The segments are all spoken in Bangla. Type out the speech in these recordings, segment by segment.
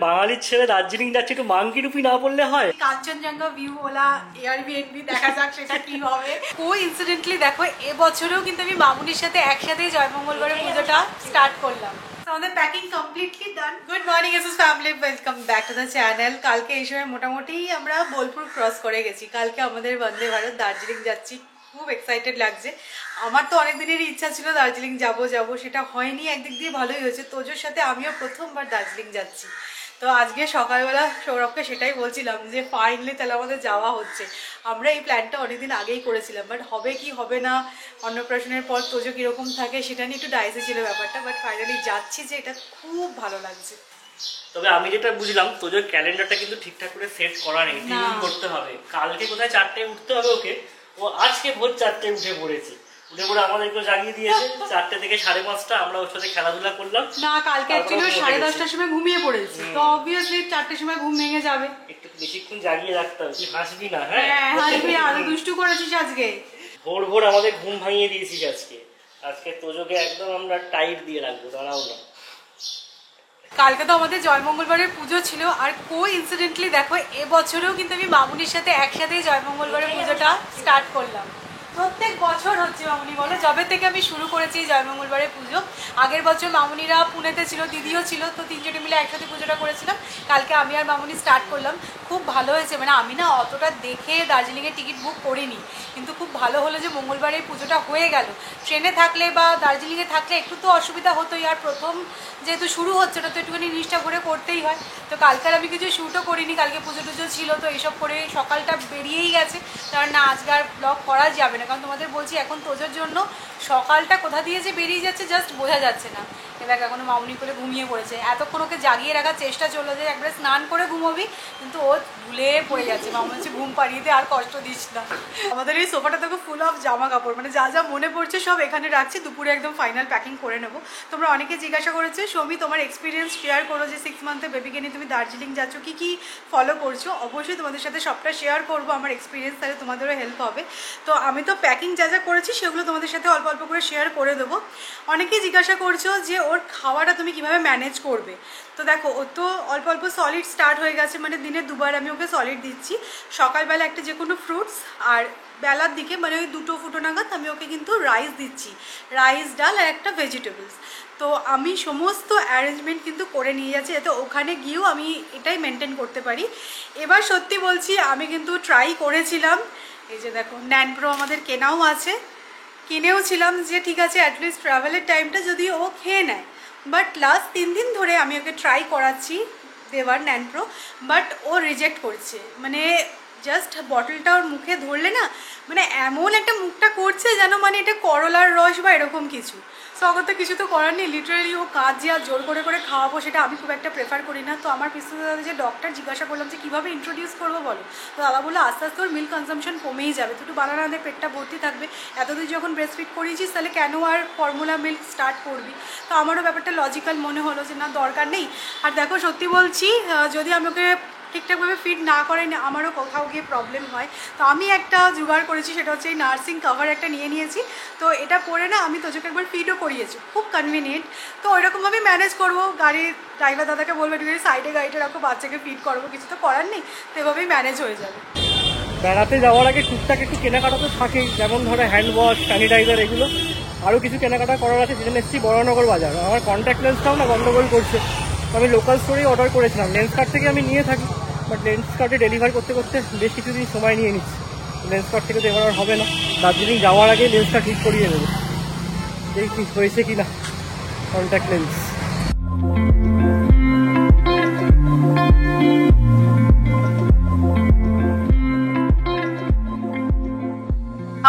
বাঙালির ছেলে দার্জিলিং যাচ্ছে, একটু মাংকি টুপি না পড়লে হয়? কাঞ্চনজঙ্ঘা ভিউ ওলা এয়ারবিএনবি দেখা যাক সেটা কি হবে। কোইন্সিডেন্টলি দেখো এবছরেও কিন্তু আমি মামুনির সাথে একসাথে জয়মঙ্গলবারের পুজোটা স্টার্ট করলাম। আমাদের packing completely done. Good morning SS family, welcome back to the channel. কালকে এই সময় মোটামুটি আমরা বোলপুর ক্রস করে গেছি। কালকে আমাদের বন্দে ভারত দার্জিলিং যাচ্ছি, খুব এক্সাইটেড লাগছে। আমার তো অনেক দিনেরই ইচ্ছা ছিল দার্জিলিং যাব, সেটা হয়নি। একদিক দিয়ে ভালোই হয়েছে, তোজোর সাথে আমিও প্রথমবার দার্জিলিং যাচ্ছি। তো আজকে সকালবেলা সৌরভকে সেটাই বলছিলাম যে ফাইনালি তাহলে আমাদের যাওয়া হচ্ছে। আমরা এই প্ল্যানটা অনেকদিন আগেই করেছিলাম, বাট হবে কি হবে না, অন্নপ্রাশনের পর তোজো কীরকম থাকে সেটা নিয়ে একটু ডাইসে ছিল ব্যাপারটা। বাট ফাইনালি যাচ্ছি, যে এটা খুব ভালো লাগছে। তবে আমি যেটা বুঝলাম, তোজোর ক্যালেন্ডারটা কিন্তু ঠিকঠাক করে সেট করা নেই, টিউন করতে হবে। কালকে কোথায় 4টায় উঠতে হবে ওকে, ও আজকে ভোর 4টায় উঠে পড়েছে। উঠে পড়ে আমাদেরকেও জাগিয়ে দিয়েছে 4টে থেকে 5:30। আমরা ওর সাথে খেলাধুলা করলাম। না, কালকে অ্যাকচুয়ালি 10:30টার সময় ঘুমিয়ে পড়েছি, তো অবভিয়াসলি 4টের সময় ঘুম ভেঙে যাবে। একটু বেশিক্ষণ জাগিয়ে রাখতে হবে। তুই হাসবি না? হ্যাঁ হাসবি, আরো দুষ্টু করেছিস আজকে। ভোর ভোর আমাদের ঘুম ভাঙিয়ে দিয়েছিস আজকে। আজকে তোজোকে একদম আমরা টাইট দিয়ে রাখবো, দাঁড়াও না। কালকে তো আমাদের জয়মঙ্গলবারের পুজো ছিল, আর কোইন্সিডেন্টলি দেখো এবছরেও কিন্তু আমি মামুনির সাথে একসাথেই জয়মঙ্গলবারের পুজোটা স্টার্ট করলাম। প্রত্যেক বছর হচ্ছে মামুনি বলে, যবে থেকে আমি শুরু করেছি জয়মঙ্গলবারের পুজো। আগের বছর মামুনিরা পুনেতে ছিল, দিদিও ছিল, তো তিনজনে মিলে একসাথে পুজোটা করেছিলাম। কালকে আমি আর মামুনি স্টার্ট করলাম। খুব ভালো হয়েছে, মানে আমি না অতটা দেখে দার্জিলিংয়ের টিকিট বুক করিনি, কিন্তু খুব ভালো হলো যে মঙ্গলবারের পুজোটা হয়ে গেল। ট্রেনে থাকলে বা দার্জিলিংয়ে থাকলে একটু তো অসুবিধা হতোই, আর প্রথম যেহেতু শুরু হচ্ছে না, তো একটুখানি জিনিসটা করে করতেই হয়। তো কালকে আমি কিছু শ্যুটও করিনি, কালকে পুজো টুজো ছিল, তো এইসব করে সকালটা বেরিয়েই গেছে। কারণ না, আজকে আর ব্লগ করা যাবে না, কারণ তোমাদের বলছি এখন তোজোর জন্য সকালটা কোথা দিয়ে যে বেরিয়ে যাচ্ছে জাস্ট বোঝা যাচ্ছে না। এবার এখনো মামুনি করে ঘুমিয়ে পড়েছে। এতক্ষণ ওকে জাগিয়ে রাখার চেষ্টা চললো যে একবার স্নান করে ঘুমোবি, কিন্তু ও ভুলে পড়ে যাচ্ছে। মামুনি হচ্ছে ঘুম পাড়িয়ে দিয়ে আর কষ্ট দিস না। আমাদের এই সোফাটা দেখো ফুল অফ জামা কাপড়, মানে যা যা মনে পড়ছে সব এখানে রাখছি। দুপুরে একদম ফাইনাল প্যাকিং করে নেবো। তোমরা অনেকে জিজ্ঞাসা করেছো, সৌমি তোমার এক্সপিরিয়েন্স শেয়ার করো যে 6 মান্থে বেবিকে নিয়ে তুমি দার্জিলিং যাচ্ছ, কী কী ফলো করছো। অবশ্যই তোমাদের সাথে সবটা শেয়ার করবো আমার এক্সপিরিয়েন্স, তাহলে তোমাদেরও হেল্প হবে। তো আমি তো প্যাকিং যা যা করেছি সেগুলো তোমাদের সাথে অল্প অল্প করে শেয়ার করে দেবো। অনেকেই জিজ্ঞাসা করছো যে ওর খাওয়াটা তুমি কিভাবে ম্যানেজ করবে। তো দেখো, ও তো অল্প অল্প সলিড স্টার্ট হয়ে গেছে, মানে দিনে 2বার আমি ওকে সলিড দিচ্ছি। সকালবেলা একটা যে কোনো ফ্রুটস, আর বেলার দিকে মানে ওই 2-2 নাগাদ আমি ওকে কিন্তু রাইস দিচ্ছি, রাইস, ডাল আর একটা ভেজিটেবলস। তো আমি সমস্ত অ্যারেঞ্জমেন্ট কিন্তু করে নিয়ে যাচ্ছি, যাতে ওখানে গিয়েও আমি এটাই মেনটেন করতে পারি। এবার সত্যি বলছি, আমি কিন্তু ট্রাই করেছিলাম। এই যে দেখো, ন্যানপ্রো আমাদের কেনাও আছে, কিনেও ছিলাম যে ঠিক আছে অ্যাটলিস্ট ট্রাভেলের টাইমটা যদি ও খেয়ে নেয়। বাট লাস্ট 3 দিন ধরে আমি ওকে ট্রাই করাচ্ছি দেওয়ার ন্যানপ্রো, বাট ও রিজেক্ট করছে। মানে জাস্ট বটলটা ওর মুখে ধরলে না, মানে এমন একটা মুখটা করছে যেন মানে এটা করলার রস বা এরকম কিছু। সো আমার তো কিছু তো করার নেই, লিটারেলি ও কাজ যে আর জোর করে করে খাওয়াবো সেটা আমি খুব একটা প্রেফার করি না। তো আমার পিছনে যে ডক্টর জিজ্ঞাসা করলাম যে কীভাবে ইন্ট্রোডিউস করবো বলো, তো দাদা বললো আস্তে আস্তে ওর মিল্ক কনজামশন কমেই যাবে, তো একটু বানানা দিয়ে পেটটা ভর্তি থাকবে। এতদিন যখন ব্রেস্ট ফিড করিয়েছিস তাহলে কেন আর ফর্মুলা মিল্ক স্টার্ট করবি। তো আমারও ব্যাপারটা লজিক্যাল মনে হলো যে না, দরকার নেই। আর দেখো সত্যি বলছি, যদি আমি ওকে ঠিকঠাকভাবে ফিড না করে আমারও কোথাও গিয়ে প্রবলেম হয়। তো আমি একটা জোগাড় করেছি, সেটা হচ্ছে এই নার্সিং কভার একটা নিয়ে নিয়েছি। তো এটা পরে না আমি তোজোকে একবার ফিডও করিয়েছি, খুব কনভিনিয়েন্ট। তো ওইরকমভাবেই ম্যানেজ করবো। গাড়ির ড্রাইভার দাদাকে বলবো একটু সাইডে গাড়িটা রাখো, বাচ্চাকে ফিড করবো, কিছু তো করার নেই। তো এভাবেই ম্যানেজ হয়ে যাবে। বেড়াতে যাওয়ার আগে টুকটাক একটু কেনাকাটা তো থাকেই, যেমন ধরো হ্যান্ড ওয়াশ, স্যানিটাইজার, এগুলো। আরও কিছু কেনাকাটা করার আছে, যেখানে এসেছি বড়নগর বাজার। আমার কন্ট্যাক্ট লেন্সটাও না গন্ডগোল করছে, আমি লোকাল স্টোরেই অর্ডার করেছিলাম। লেন্স কার্ড থেকে আমি নিয়ে থাকি, বাট লেন্স কার্ডে ডেলিভার করতে করতে বেশ কিছুদিন সময় নিয়ে নিচ্ছি। লেন্স কার্ড থেকে তো এবার আর হবে না, দার্জিলিং যাওয়ার আগে লেন্সটা ঠিক করিয়ে নেবো। দেখি হয়েছে কি না কন্ট্যাক্ট লেন্স।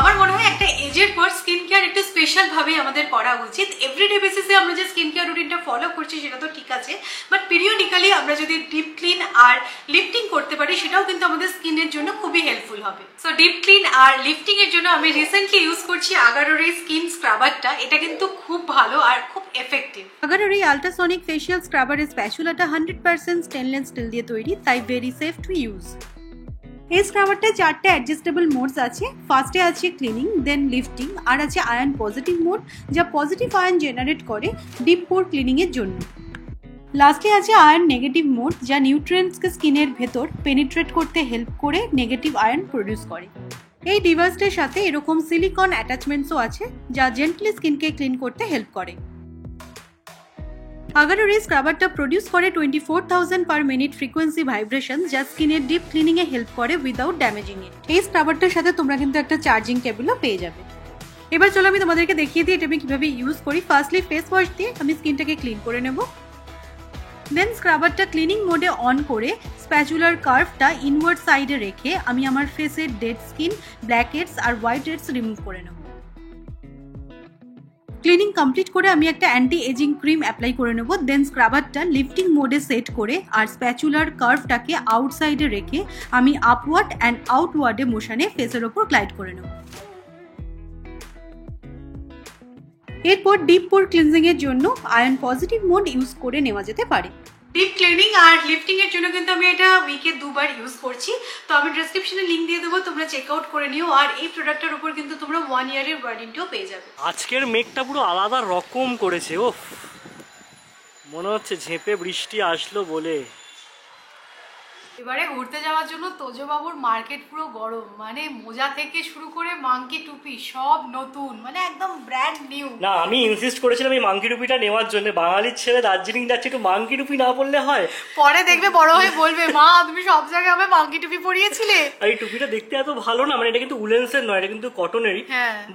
আমার মনে হয় একটা এজের পর স্কিন কেয়ার একটু স্পেশাল ভাবে আমাদের করা উচিত। এভরিডে বেসিসে আমরা যে স্কিন কেয়ার রুটিনটা ফলো করছি সেটা তো ঠিক আছে, বাট পিরিয়ডিক্যালি আমরা যদি ডিপ ক্লিন আর লিফটিং করতে পারি সেটাও কিন্তু আমাদের স্কিনের জন্য খুবই হেল্পফুল হবে। সো ডিপ ক্লিন আর লিফটিং এর জন্য আমি রিসেন্টলি ইউজ করছি আগারোর এই স্কিন স্ক্রাবারটা। এটা কিন্তু খুব ভালো আর খুব এফেক্টিভ। আগারোর এই আল্ট্রাসনিক ফেশিয়াল স্ক্রাবারের স্প্যাচুলাটা 100% স্টেনলেস স্টিল দিয়ে তৈরি, তাই ভেরি সেফ টু ইউজ। এই স্ক্রাবারটায় 4টে অ্যাডজাস্টেবল মোডস আছে। ফার্স্টে আছে ক্লিনিং, দেন লিফটিং, আর আছে আয়রন পজিটিভ মোড, যা পজিটিভ আয়রন জেনারেট করে ডিপ পোর ক্লিনিং এর জন্য। লাস্টে আছে আয়রন নেগেটিভ মোড, যা নিউট্রিয়েন্টসকে স্কিনের ভেতর পেনিট্রেট করতে হেল্প করে নেগেটিভ আয়রন প্রডিউস করে। এই ডিভাইসটার সাথে এরকম সিলিকন অ্যাটাচমেন্টসও আছে, যা জেন্টলি স্কিনকে ক্লিন করতে হেল্প করে। আগারোর এই স্ক্রাবারটা প্রডিউস করে 24,000 পার মিনিট ফ্রিকোয়েন্সি ভাইব্রেশন, যা স্কিনের ডিপ ক্লিনিং এ হেল্প করে উইদাউট ড্যামেজিং ইট। এই স্ক্রাবারটার সাথে তোমরা কিন্তু একটা চার্জিং কেবলও পেয়ে যাবে। এবার চলো আমি তোমাদেরকে দেখিয়ে দিই এটা আমি কিভাবে ইউজ করি। ফার্স্টলি ফেস ওয়াশ দিয়ে আমি স্কিনটাকে ক্লিন করে নেব। দেন স্ক্রাবারটা ক্লিনিং মোডে অন করে স্প্যাচুলার কার্ভটা ইনওয়ার্ড সাইডে রেখে আমি আমার ফেসের dead skin, black heads are white heads remove করে নেব। ক্লিনিং কমপ্লিট করে আমি একটা অ্যান্টি এজিং ক্রিম অ্যাপ্লাই করে নেব। দেন স্ক্রাবারটা লিফটিং মোডে সেট করে আর স্প্যাচুলার কার্ভটাকে আউটসাইডে রেখে আমি আপওয়ার্ড অ্যান্ড আউটওয়ার্ডে মোশনে ফেসের ওপর গ্লাইড করে নেব। এরপর ডিপ পোর ক্লিনজিং এর জন্য আয়রন পজিটিভ মোড ইউজ করে নেওয়া যেতে পারে। ডিপ ক্লিনিং আর লিফটিং এর জন্য কিন্তু আমি এটা উইকে 2 বার ইউজ করছি। তো আমি ডেসক্রিপশনে লিংক দিয়ে দেবো, তোমরা চেক আউট করে নিও। আর এই প্রোডাক্টের উপর কিন্তু তোমরা 1 ইয়ারের ওয়ারেন্টিও পেয়ে যাবে। আজকের মেঘটা পুরো আলাদা রকম করেছে, ও মনে হচ্ছে ঝেঁপে বৃষ্টি আসলো বলে। এবারে ঘুরতে যাওয়ার জন্য তোজবাবুর মার্কেট পুরো গরম, মানে মোজা থেকে শুরু করে মাঙ্কি টুপি সব নতুন, মানে একদম ব্র্যান্ড নিউ। না আমি ইনসিস্ট করেছিলাম এই মাঙ্কি টুপিটা নেওয়ার জন্য, বাঙালির ছেলে দার্জিলিং যাচ্ছে, একটু মাঙ্কি টুপি না পরলে হয়? পরে দেখবে বড় হয়ে বলবে মা তুমি সব জায়গায় আমায় মাঙ্কি টুপি পরিয়েছিলে। আর এই টুপিটা দেখতে এত ভালো না, মানে এটা কিন্তু উলেন্সের নয়, এটা কিন্তু কটনেরই,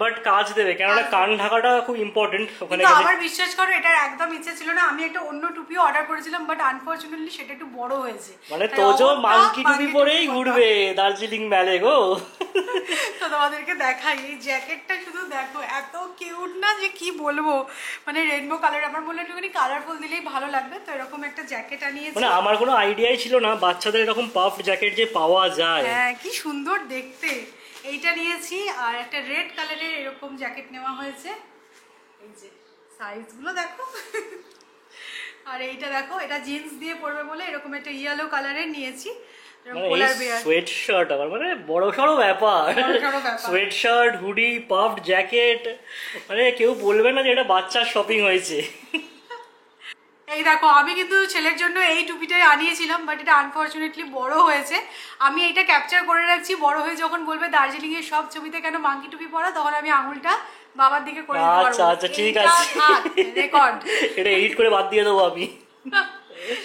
বাট কাজ দেবে, কেননা কান ঢাকাটা খুব ইম্পর্টেন্ট ওখানে। আমার বিশ্বাস করো এটার একদম ইচ্ছে ছিল না। আমি একটা অন্য টুপিও অর্ডার করেছিলাম, বাট আনফরচুনেটলি সেটা একটু বড় হয়েছে। মানে তোজো মাঙ্কি টুপি পরেই ঘুরবে দার্জিলিং মেলে গো। তো তোমাদেরকে দেখাই এই জ্যাকেটটা, শুধু দেখো এত কিউট না যে কি বলবো, মানে রেইনবো কালার। আমার বললে একটুখানি কালারফুল দিলেই ভালো লাগবে, তো এরকম একটা জ্যাকেট আনিয়েছি। মানে আমার কোনো আইডিয়াই ছিল না বাচ্চাদের এরকম পাফ জ্যাকেট যে পাওয়া যায়। হ্যাঁ কি সুন্দর দেখতে। এইটা নিয়েছি, আর একটা রেড কালারের এরকম জ্যাকেট নেওয়া হয়েছে। এই যে সাইজগুলো দেখো। আর এইটা দেখো, এটা জিন্স দিয়ে পরবে বলে এরকম একটা ইয়েলো কালারের নিয়েছি। সোয়েট শার্ট আবার মানে বড় সড়ো ব্যাপার, sweat shirt, hoodie, puffed jacket, মানে কেউ বলবে না যে এটা বাচ্চার শপিং হয়েছে। এই দেখো আমি কিন্তু ছেলের জন্য এই টুপিটাই আনিয়েছিলাম, বাট এটা আনফরচুনেটলি বড় হয়েছে। আমি এটা ক্যাপচার করে রাখছি, বড় হয়ে যখন বলবে দার্জিলিং এর সব ছবিতে কেন মাঙ্কি টুপি পরা, তখন আমি আঙুলটা বাবার দিকে করে দিতে পারবো। আচ্ছা আচ্ছা ঠিক আছে, রেকর্ড এটা এডিট করে বাদ দিয়ে দেবো আমি।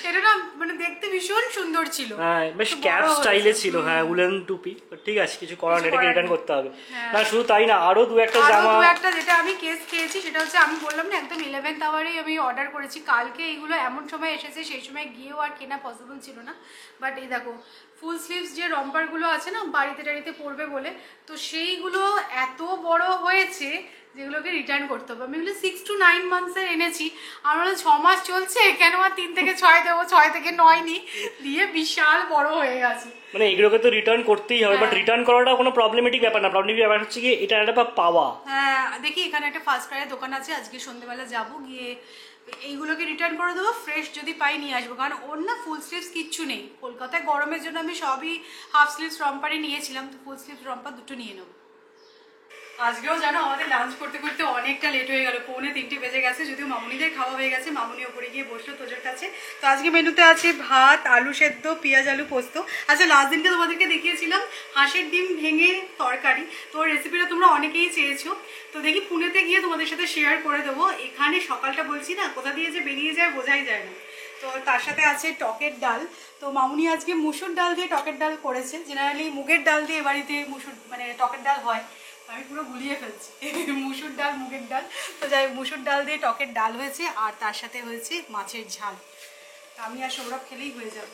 এটা না মানে দেখতে ভীষণ সুন্দর ছিল, হ্যাঁ বেশ ক্যাপ স্টাইলে ছিল। হ্যাঁ উলেন টুপি, ঠিক আছে কিছু করার নেই, এটাকে রিটার্ন করতে হবে। না শুধু তাই না, আরো দু একটা জামা, যেটা আমি কেস খেয়েছি সেটা হচ্ছে, আমি বললাম না একদম 11th আওয়ারেই আমি অর্ডার করেছি। কালকে এইগুলো এমন সময় এসেছে, সেই সময় গিয়েও আর কেনা পসিবল ছিল না। বাট এই দেখো ফুল স্লিভস যে রম্পারগুলো আছে না বাড়িতে টাড়িতে পরবে বলে, তো সেইগুলো এত বড় হয়েছে যেগুলোকে রিটার্ন করতে হবে। আমি এগুলো 6 to 9 মান্থসের এনেছি, আর 6 মাস চলছে, কেন আর 3 থেকে 6 দেবো, 6 থেকে 9 নি দিয়ে বিশাল বড় হয়ে গেছে। মানে এগুলোকে তো রিটার্ন করতেই হবে, বাট রিটার্ন করাটা কোনো প্রবলেমেটিক ব্যাপার না। প্রবলেমেটিক ব্যাপার হচ্ছে কি এটা একটা পাওয়া। হ্যাঁ দেখি এখানে একটা ফার্স্ট ক্রাইয়ের দোকান আছে, আজকে সন্ধ্যেবেলা যাবো, গিয়ে এইগুলোকে রিটার্ন করে দেবো। ফ্রেশ যদি পাই নিয়ে আসবো, কারণ ওর না ফুল স্লিভস কিচ্ছু নেই। কলকাতায় গরমের জন্য আমি সবই হাফ স্লিভস রম্পারই নিয়েছিলাম, তো ফুল স্লিভস রম্পার দুটো নিয়ে নেবো। আজকেও জানো আমাদের লাঞ্চ করতে করতে অনেকটা লেট হয়ে গেল, 2:45 বেজে গেছে। যদিও মামুনিদের খাওয়া হয়ে গেছে, মামুনি ওপরে গিয়ে বসলো তোজোর কাছে। তো আজকে মেনুতে আছে ভাত, আলু সেদ্ধ, পেঁয়াজ আলু পোস্ত। আচ্ছা লাস্ট দিনকে তোমাদেরকে দেখিয়েছিলাম হাঁসের ডিম ভেঙে তরকারি, তো রেসিপিটা তোমরা অনেকেই চেয়েছো। তো দেখি পুনেতে গিয়ে তোমাদের সাথে শেয়ার করে দেবো। এখানে সকালটা বলছি না কোথা দিয়ে যে বেরিয়ে যায় বোঝাই যায় না। তো তার সাথে আছে টকের ডাল। তো মামুনি আজকে মুসুর ডাল দিয়ে টকের ডাল করেছে। জেনারেলি মুগের ডাল দিয়ে বাড়িতে মানে টকের ডাল হয়, আমি পুরো গুলিয়ে ফেলছি মুসুর ডাল মুগের ডাল। তো যাই মুসুর ডাল দিয়ে টকের ডাল হয়েছে, আর তার সাথে হয়েছে মাছের ঝাল। আমি আর সৌরভ খেলেই হয়ে যাবে।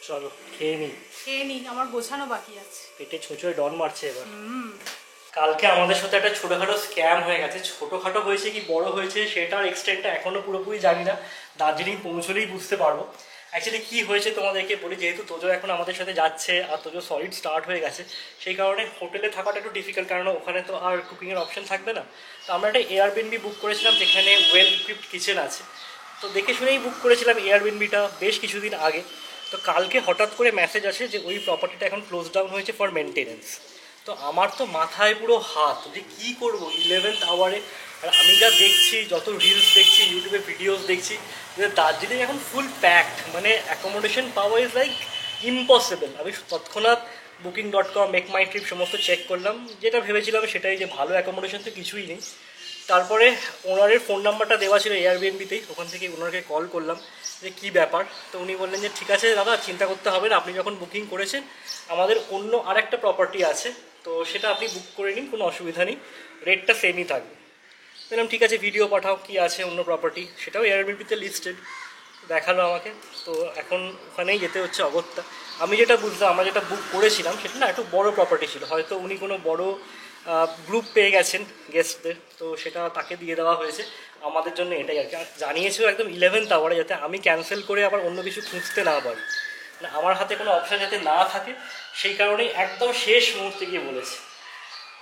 চলো খেয়ে নি, আমার গোছানো বাকি আছে। পেটে ছোঁচোয় ডন মারছে এবার। কালকে আমাদের সাথে একটা ছোটোখাটো স্ক্যাম হয়ে গেছে। ছোটোখাটো হয়েছে কি বড় হয়েছে সেটার এক্সটেন্টটা এখনো পুরোপুরি জানি না, দার্জিলিং পৌঁছলেই বুঝতে পারবো। অ্যাকচুয়ালি কী হয়েছে তোমাদেরকে বলি। যেহেতু তোজো এখন আমাদের সাথে যাচ্ছে আর তোজো সলিড স্টার্ট হয়ে গেছে, সেই কারণে হোটেলে থাকাটা একটু ডিফিকাল্ট, কারণ ওখানে তো আর কুকিংয়ের অপশন থাকবে না। তো আমরা একটা এয়ারবিএনবি বুক করেছিলাম যেখানে ওয়েল ইকুইপড কিচেন আছে। তো দেখে শুনেই বুক করেছিলাম এয়ারবিএনবিটা বেশ কিছুদিন আগে। তো কালকে হঠাৎ করে মেসেজ আসে যে ওই প্রপার্টিটা এখন ক্লোজ ডাউন হয়েছে ফর মেনটেনেন্স। তো আমার তো মাথায় পুরো হাত যে কী করবো, 11th আওয়ারে আর আমি যা দেখছি, যত রিলস দেখছি, ইউটিউবে ভিডিওস দেখছি, যে দার্জিলিং এখন ফুল প্যাকড, মানে অ্যাকোমোডেশন পাওয়া ইজ লাইক ইম্পসিবল। আমি তৎক্ষণাৎ booking.com, মেক মাই ট্রিপ সমস্ত চেক করলাম, যেটা ভেবেছিলাম সেটাই, যে ভালো অ্যাকোমোডেশন তো কিছুই নেই। তারপরে ওনারের ফোন নাম্বারটা দেওয়া ছিল এয়ারবিএনবিতেই, ওখান থেকে ওনাকে কল করলাম যে কী ব্যাপার। তো উনি বললেন যে ঠিক আছে দাদা, চিন্তা করতে হবে না, আপনি যখন বুকিং করেছেন আমাদের অন্য আরেকটা প্রপার্টি আছে, তো সেটা আপনি বুক করে নিন, কোনো অসুবিধা নেই, রেটটা সেমই থাকবে। বললাম ঠিক আছে, ভিডিও পাঠাও কী আছে অন্য প্রপার্টি, সেটাও এয়ারবিএনবিতে লিস্টেড দেখালো আমাকে। তো এখন ওখানেই যেতে হচ্ছে অগত্যা। আমি যেটা বুঝলাম, আমরা যেটা বুক করেছিলাম সেটা না একটু বড় প্রপার্টি ছিল, হয়তো উনি কোনো বড় গ্রুপ পেয়ে গেছেন গেস্টদের, তো সেটা তাকে দিয়ে দেওয়া হয়েছে। আমাদের জন্য এটাই আর কি। জানিয়েছিল একদম 11th আওয়ারে, যাতে আমি ক্যান্সেল করে আবার অন্য কিছু খুঁজতে না পারি, মানে আমার হাতে কোনো অপশান যাতে না থাকে, সেই কারণেই একদম শেষ মুহূর্তে গিয়ে বলেছে।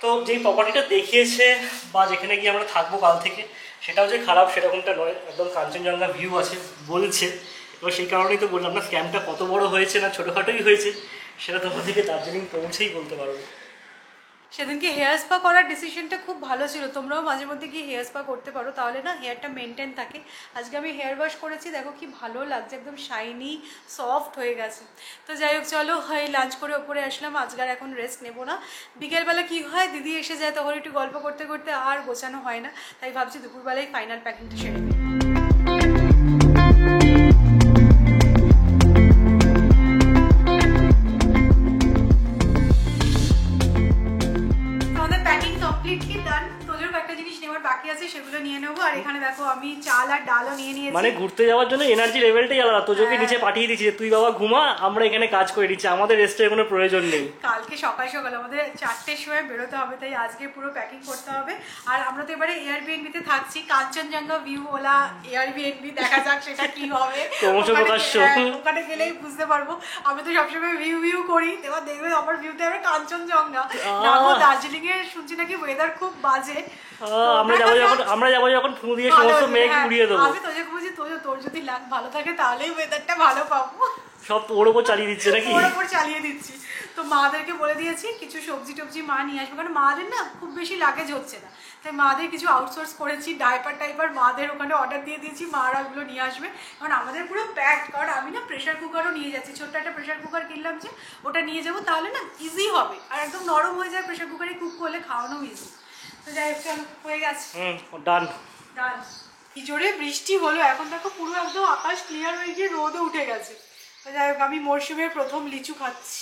তো যেই প্রপার্টিটা দেখিয়েছে বা যেখানে গিয়ে আমরা থাকবো কাল থেকে, সেটাও যে খারাপ সেরকমটা নয়, একদম কাঞ্চনজঙ্ঘা ভিউ আছে বলছে। এবার সেই কারণেই তো বললাম না, স্ক্যামটা কত বড় হয়েছে না ছোটোখাটোই হয়েছে, সেটা তোমাদেরকে দার্জিলিং পৌঁছেই বলতে পারবো। সেদিনকে হেয়ার স্পা করার ডিসিশনটা খুব ভালো ছিল। তোমরাও মাঝে মধ্যে গিয়ে হেয়ার স্পা করতে পারো, তাহলে না হেয়ারটা মেনটেন থাকে। আজকে আমি হেয়ার ওয়াশ করেছি, দেখো কি ভালো লাগছে, একদম শাইনি সফট হয়ে গেছে। তো যাই হোক, চলো এই লাঞ্চ করে ওপরে আসলাম, আজকে আর এখন রেস্ট নেবো না। বিকেলবেলা কি হয়, দিদি এসে যায়, তখন একটু গল্প করতে করতে আর গোছানো হয় না, তাই ভাবছি দুপুরবেলায় ফাইনাল প্যাকিংটা সেরে নিই। বাকি আছে সেগুলো নিয়ে নেবো। আর এখানে দেখো আমি চাল আর ডালও নিয়ে নিয়েছি। মানে ঘুরতে যাওয়ার জন্য এনার্জি লেভেলটাই আলাদা। তোজোকে নিচে পাঠিয়ে দিচ্ছি যে তুই বাবা ঘুমা, আমরা এখানে কাজ করে দিচ্ছি, আমাদের রেস্টের কোনো প্রয়োজন নেই। কালকে সকাল সকাল আমাদের 4টের সময় বেরোতে হবে, তাই আজকে পুরো প্যাকিং করতে হবে। আর আমরা তো এবারে এয়ারবিএনবিতে থাকছি, কাঞ্চনজঙ্ঘা ভিউ ওলা এয়ারবিএনবি, দেখা যাক সেটা কি হবে। ওখানে গেলেই বুঝতে পারবো। আমি তো সবসময় ভিউ ভিউ করি, এবার দেখবে আমার ভিউতে হবে কাঞ্চনজঙ্ঘা। দার্জিলিং এ শুনছি নাকি ওয়েদার খুব বাজে। আমরা যাবো যখন ফু দিয়ে সমস্ত মেঘ উড়িয়ে দেবো। আমি তোকে বলছি, তোর যদি লাগ ভালো থাকে তাহলেই ওয়েদারটা ভালো পাবো। সব ওর ওপর চালিয়ে দিচ্ছে নাকি? ওর ওপর চালিয়ে দিচ্ছি। তো মাদেরকে বলে দিয়েছি কিছু সবজি টবজি মা নিয়ে আসবে, কারণ মাদের না খুব বেশি লাগেজ হচ্ছে না, তাই মাদের কিছু আউটসোর্স করেছি, ডাইপার টাইপার মাদের ওখানে অর্ডার দিয়ে দিয়েছি, মারা ওগুলো নিয়ে আসবে। কারণ আমাদের পুরো প্যাকড, কারণ আমি না প্রেশার কুকারও নিয়ে যাচ্ছি, ছোট্ট একটা প্রেশার কুকার কিনলাম, যে ওটা নিয়ে যাবো, তাহলে না ইজি হবে আর একদম নরম হয়ে যায়, প্রেশার কুকারে কুক করলে খাওয়ানো ইজি। তো যাই হোক, চলো হয়ে গেছে, ডান ডান। কি জোরে বৃষ্টি হলো, এখন দেখো পুরো একদম আকাশ ক্লিয়ার হয়ে গিয়ে রোদও উঠে গেছে। তো যাই হোক, আমি মরশুমের প্রথম লিচু খাচ্ছি।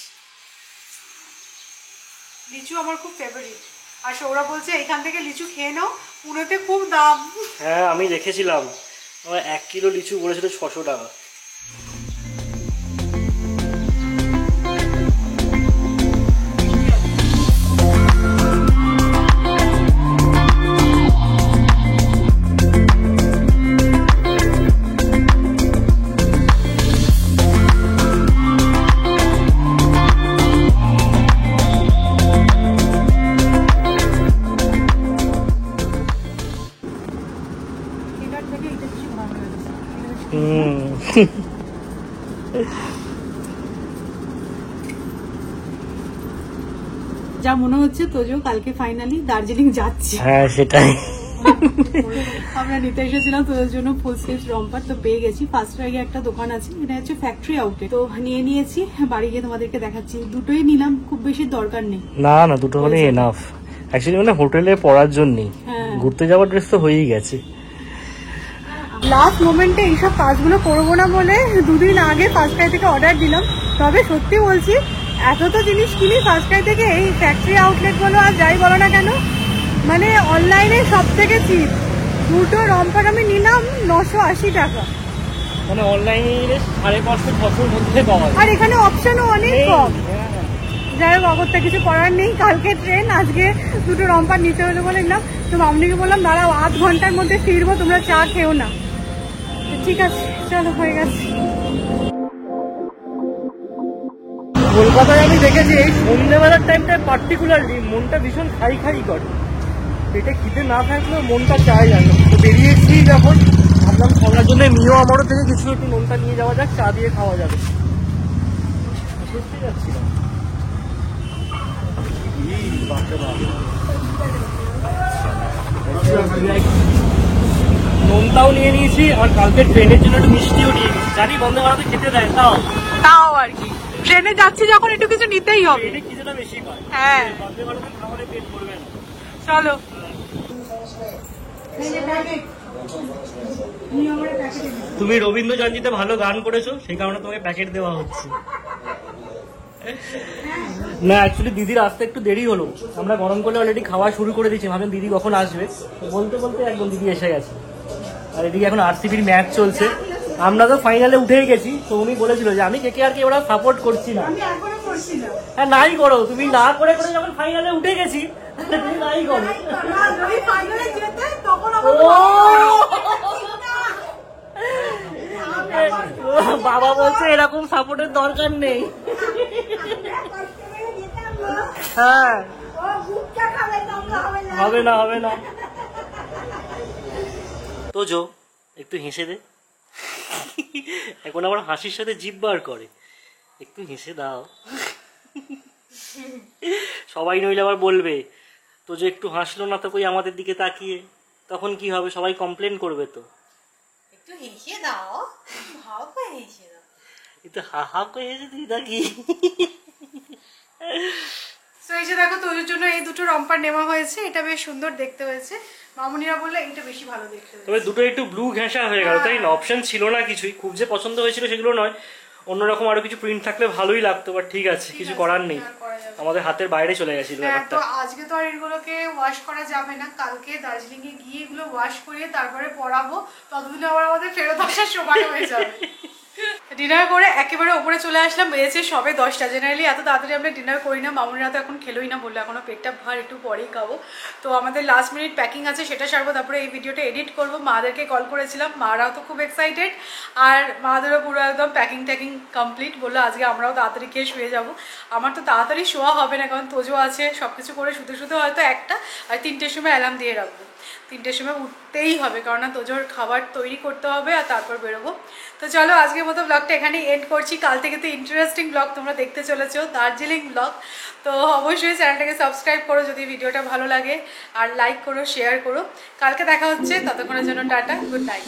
লিচু আমার খুব ফেভারিট। আর সৌরভ বলছে এখান থেকে লিচু খেয়ে নাও, পুনেতে খুব দাম। হ্যাঁ আমি দেখেছিলাম, আমার 1 কিলো লিচু বলেছিল 600 টাকা। যা মনে হচ্ছে তোজো কালকে ফাইনালি দার্জিলিং যাচ্ছে। হ্যাঁ সেটাই। আমরা নিতে এসেছিলাম তোদের জন্য ফুল স্লিভস রম্পার, তো পেয়ে গেছি। ফার্স্ট রাইগে একটা দোকান আছে, এটা হচ্ছে ফ্যাক্টরি আউটলেট, তো নিয়ে নিয়েছি, বাড়ি গিয়ে তোমাদেরকে দেখাচ্ছি। দুটোই নিলাম, খুব বেশি দরকার নেই। না দুটো হলেই এনাফ। অ্যাকচুয়ালি মানে হোটেলে পড়ার জন্যই, ঘুরতে যাওয়ার ড্রেস তো হয়েই গেছে। লাস্ট মোমেন্টে এইসব কাজগুলো করবো না বলে 2 দিন আগে ফার্স্ট ক্রাই থেকে অর্ডার দিলাম। তবে সত্যি বলছি, এত তো জিনিস কিনি ফার্স্ট ক্রাই থেকে, এই ফ্যাক্টরি আউটলেট বলো আর যাই বলো না কেন, মানে অনলাইনে সব থেকে চিপ। দুটো রম্পার আমি নিলাম 980 টাকা, মানে অনলাইনে 550-600 মধ্যে পাওয়া যায়, আর এখানে অপশনও অনেক কম। যাই হোক, অগত্যা কিছু করার নেই, কালকে ট্রেন, আজকে দুটো রম্পার নিতে হলো বলে নিলাম। তো মামনিকে বললাম দাঁড়াও, 8 ঘন্টার মধ্যে ফিরবো, তোমরা চা খেও না। ঠিক আছে, চলো হয়ে গেছে। কলকাতায় আমি দেখেছি এই সন্ধ্যেবেলার টাইমটায় পার্টিকুলারলি মনটা ভীষণ খাই করে, পেটে খিদে না থাকলেও মনটা চায় জানো। তো বেরিয়েছি যখন, ভাবলাম খাওয়ার জন্য মিও আমারও থেকে কিছু একটু নোনটা নিয়ে যাওয়া যাক, চা দিয়ে খাওয়া যাবে। সত্যি যাচ্ছিলাম। নোনতাও নিয়ে নিয়েছি আর কালকে ট্রেনের জন্য একটু মিষ্টিও নিয়ে নিয়েছি। জানি বন্ধে ভারতে খেতে দেয়, তাও আর কি ট্রেনে যাচ্ছি যখন একটু কিছু নিতেই হবে। ট্রেনে কিছুটা বেশি পায়, হ্যাঁ বন্ধে ভারতে খাবারে পেট ভরবে না। চলো। তুমি রবীন্দ্র জয়ন্তীতে ভালো গান করেছো, সেই কারণে তোমাকে প্যাকেট দেওয়া হচ্ছে। না অ্যাকচুয়ালি দিদির আসতে একটু দেরি হলো, আমরা গরম করে অলরেডি খাওয়া শুরু করে দিয়েছি, ভাবেন দিদি কখন আসবে, বলতে বলতে একদম দিদি এসে গেছে। আর এদিকে এখন আরসিবির ম্যাচ চলছে, আমরা তো ফাইনালে উঠেই গেছি। তো উনি বলেছিল যে আমি কেকেআরকে ওরা সাপোর্ট করছি না। হ্যাঁ নাই করো, তুমি না করে করে যখন ফাইনালে উঠে গেছি তুমি নাই করো। বাবা বলছে এরকম সাপোর্টের দরকার নেই। হ্যাঁ হবে না হবে না। তো জো একটু হেসে দে, এখন আবার হাসির সাথে জিভ বার করে, একটু হেসে দাও। সবাই নইলে আবার বলবে তো যে একটু হাসলো না তো কই আমাদের দিকে তাকিয়ে, তখন কি হবে, সবাই কমপ্লেন করবে। তো একটু হেসে দাও, ভাও করে হেসে দাও, একটু হা হা করে হেসে দিই নাকি। তো এই যে দেখো তোর জন্য এই দুটো রম্পার নেওয়া হয়েছে, এটা বেশ সুন্দর দেখতে হয়েছে। মামুনিরা বললে এইটা বেশি ভালো দেখতে হয়েছে। তবে দুটো একটু ব্লু ঘেঁষা হয়ে গেল, তাই না? অপশন ছিল না কিছুই, খুব যে পছন্দ হয়েছিল সেগুলো নয়, অন্যরকম আরো কিছু প্রিন্ট থাকলে ভালোই লাগতো, বাট ঠিক আছে, কিছু করার নেই, আমাদের হাতের বাইরে চলে গেছিল ব্যাপারটা। তো আজকে তো আর এগুলোকে ওয়াশ করা যাবে না, কালকে দার্জিলিং এ গিয়ে এগুলো ওয়াশ করিয়ে তারপরে পরাবো, ততদিনে আবার আমাদের ফেরত আসার সময় হয়ে যাবে। ডিনার করে একেবারে উপরে চলে আসলাম, বেজেছে সবে 10টা। জেনারেলি এত তাড়াতাড়ি আমরা ডিনার করি না, মামুনিরা তো এখন খেলোই না, বললো এখনো পেটটা ভার, একটু পরেই খাবো। তো আমাদের লাস্ট মিনিট প্যাকিং আছে, সেটা সারবো, তারপরে এই ভিডিওটা এডিট করবো। মাদেরকে কল করেছিলাম, মারাও তো খুব এক্সাইটেড, আর মাদেরও পুরো একদম প্যাকিং ট্যাকিং কমপ্লিট। বললো আজকে আমরাও তাড়াতাড়ি খেয়ে শুয়ে যাবো। আমার তো তাড়াতাড়ি শোয়া হবে না, কারণ তোজো আছে, সব কিছু করে শুতে শুতে হয়তো 1টা, আর 3টের সময় অ্যালার্ম দিয়ে রাখবো। 3টের সময় উঠতেই হবে, কারণ না তোজোর খাবার তৈরি করতে হবে আর তারপর বেরোবো। তো চলো আজকের মতো ব্লগটা এখানেই এন্ড করছি। কাল থেকে তো ইন্টারেস্টিং ব্লগ তোমরা দেখতে চলেছো, দার্জিলিং ব্লগ। তো অবশ্যই চ্যানেলটাকে সাবস্ক্রাইব করো যদি ভিডিওটা ভালো লাগে, আর লাইক করো, শেয়ার করো। কালকে দেখা হচ্ছে, ততক্ষণের জন্য টাটা, গুড নাইট।